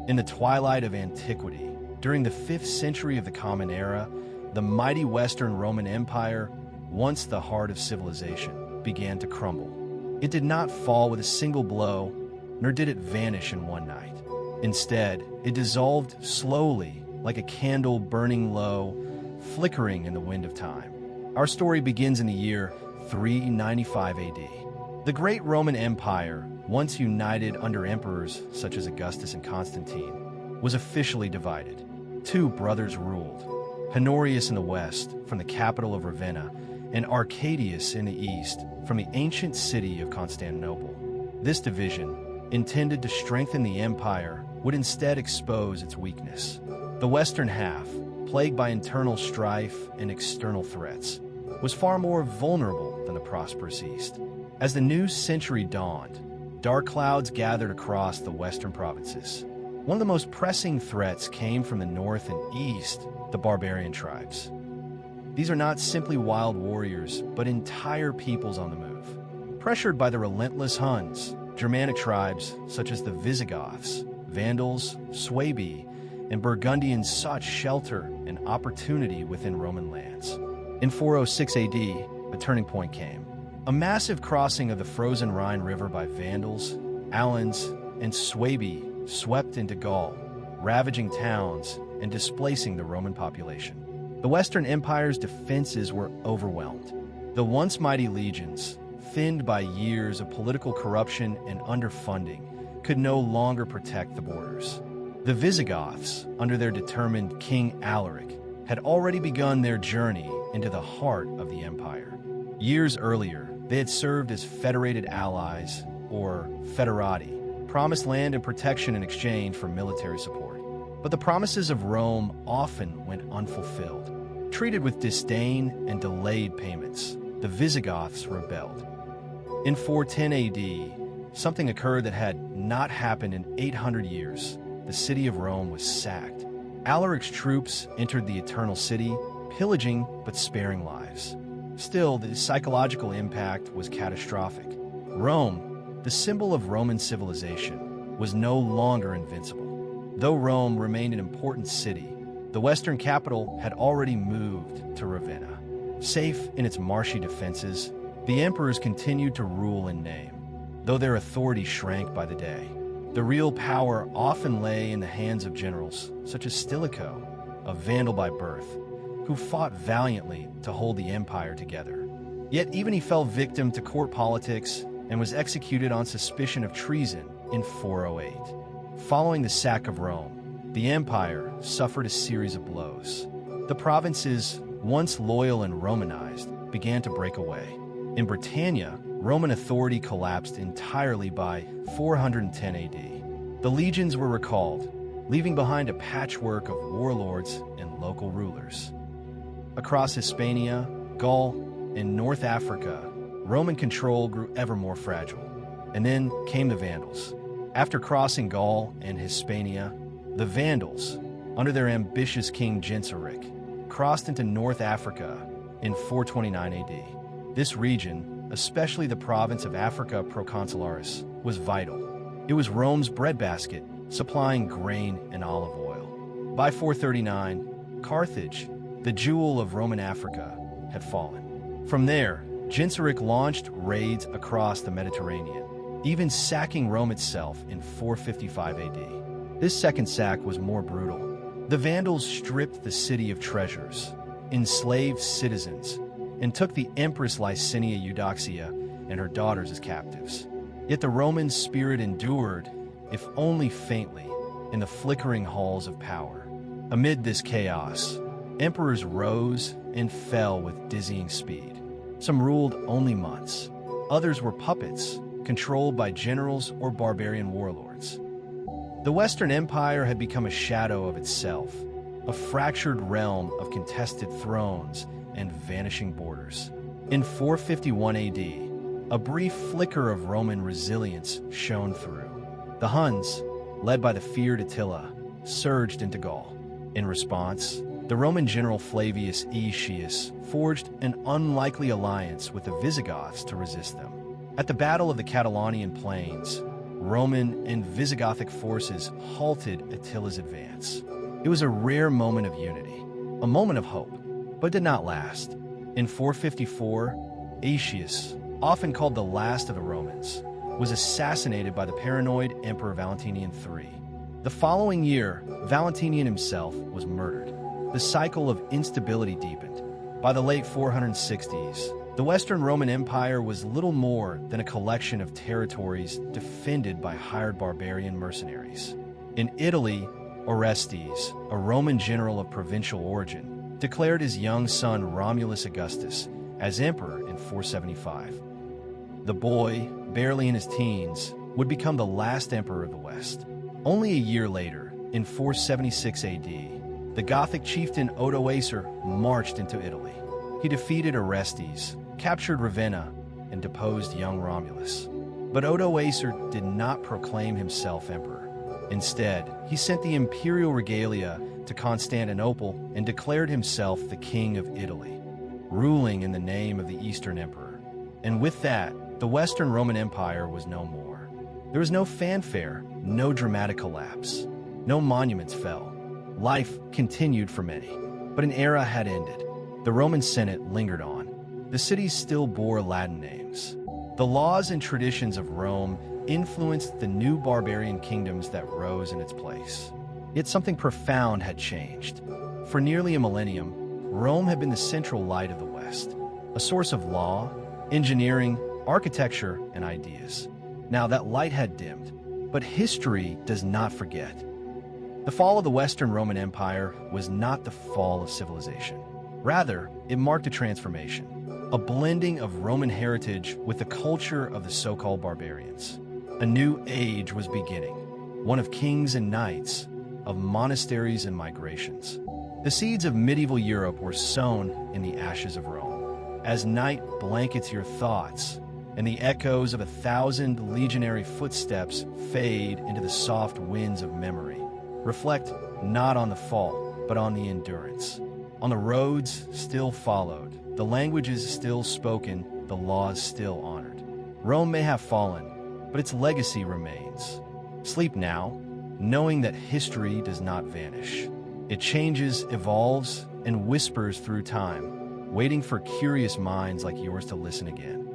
In the twilight of antiquity, during the 5th century of the Common Era, the mighty Western Roman Empire, once the heart of civilization, began to crumble. It did not fall with a single blow, nor did it vanish in one night. Instead, it dissolved slowly, like a candle burning low, flickering in the wind of time. Our story begins in the year 395 AD. The great Roman Empire, once united under emperors such as Augustus and Constantine, was officially divided. Two brothers ruled, Honorius in the west, from the capital of Ravenna, and Arcadius in the east, from the ancient city of Constantinople. This division, intended to strengthen the empire, would instead expose its weakness. The western half, plagued by internal strife and external threats, was far more vulnerable than the prosperous east. As the new century dawned, dark clouds gathered across the western provinces. One of the most pressing threats came from the north and east, the barbarian tribes. These are not simply wild warriors, but entire peoples on the move. Pressured by the relentless Huns, Germanic tribes such as the Visigoths, Vandals, Suebi, and Burgundians sought shelter and opportunity within Roman lands. In 406 AD, a turning point came. A massive crossing of the frozen Rhine River by Vandals, Alans, and Suebi swept into Gaul, ravaging towns and displacing the Roman population. The Western Empire's defenses were overwhelmed. The once mighty legions, thinned by years of political corruption and underfunding, could no longer protect the borders. The Visigoths, under their determined King Alaric, had already begun their journey into the heart of the empire. Years earlier, they had served as federated allies, or federati, promised land and protection in exchange for military support. But the promises of Rome often went unfulfilled. Treated with disdain and delayed payments, the Visigoths rebelled. In 410 AD, something occurred that had not happened in 800 years. The city of Rome was sacked. Alaric's troops entered the Eternal City, pillaging but sparing lives. Still, the psychological impact was catastrophic. Rome, the symbol of Roman civilization, was no longer invincible. Though Rome remained an important city, the western capital had already moved to Ravenna. Safe in its marshy defenses, the emperors continued to rule in name, though their authority shrank by the day. The real power often lay in the hands of generals, such as Stilicho, a Vandal by birth, who fought valiantly to hold the empire together. Yet even he fell victim to court politics and was executed on suspicion of treason in 408. Following the sack of Rome, the empire suffered a series of blows. The provinces, once loyal and Romanized, began to break away. In Britannia, Roman authority collapsed entirely by 410 AD. The legions were recalled, leaving behind a patchwork of warlords and local rulers. Across Hispania, Gaul, and North Africa, Roman control grew ever more fragile. And then came the Vandals. After crossing Gaul and Hispania, the Vandals, under their ambitious king Genseric, crossed into North Africa in 429 AD. This region, especially the province of Africa Proconsularis, was vital. It was Rome's breadbasket, supplying grain and olive oil. By 439, Carthage, the jewel of Roman Africa, had fallen. From there, Genseric launched raids across the Mediterranean, even sacking Rome itself in 455 AD. This second sack was more brutal. The Vandals stripped the city of treasures, enslaved citizens, and took the Empress Liciniia Eudoxia and her daughters as captives. Yet the Roman spirit endured, if only faintly, in the flickering halls of power. Amid this chaos, emperors rose and fell with dizzying speed. Some ruled only months. Others were puppets, controlled by generals or barbarian warlords. The Western Empire had become a shadow of itself, a fractured realm of contested thrones and vanishing borders. In 451 AD, a brief flicker of Roman resilience shone through. The Huns, led by the feared Attila, surged into Gaul. In response, the Roman general Flavius Aetius forged an unlikely alliance with the Visigoths to resist them. At the Battle of the Catalonian Plains, Roman and Visigothic forces halted Attila's advance. It was a rare moment of unity, a moment of hope, but did not last. In 454, Aetius, often called the last of the Romans, was assassinated by the paranoid Emperor Valentinian III. The following year, Valentinian himself was murdered. The cycle of instability deepened. By the late 460s, the Western Roman Empire was little more than a collection of territories defended by hired barbarian mercenaries. In Italy, Orestes, a Roman general of provincial origin, declared his young son Romulus Augustulus as emperor in 475. The boy, barely in his teens, would become the last emperor of the West. Only a year later, in 476 AD, the Gothic chieftain Odoacer marched into Italy. He defeated Orestes, captured Ravenna, and deposed young Romulus. But Odoacer did not proclaim himself emperor. Instead, he sent the imperial regalia to Constantinople and declared himself the king of Italy, ruling in the name of the Eastern Emperor. And with that, the Western Roman Empire was no more. There was no fanfare, no dramatic collapse. No monuments fell. Life continued for many, but an era had ended. The Roman Senate lingered on. The cities still bore Latin names. The laws and traditions of Rome influenced the new barbarian kingdoms that rose in its place. Yet something profound had changed. For nearly a millennium, Rome had been the central light of the West, a source of law, engineering, architecture, and ideas. Now that light had dimmed, but history does not forget. The fall of the Western Roman Empire was not the fall of civilization. Rather, it marked a transformation, a blending of Roman heritage with the culture of the so-called barbarians. A new age was beginning, one of kings and knights, of monasteries and migrations. The seeds of medieval Europe were sown in the ashes of Rome. As night blankets your thoughts, and the echoes of 1,000 legionary footsteps fade into the soft winds of memory, reflect not on the fall, but on the endurance. On the roads still followed, the languages still spoken, the laws still honored. Rome may have fallen, but its legacy remains. Sleep now, knowing that history does not vanish. It changes, evolves, and whispers through time, waiting for curious minds like yours to listen again.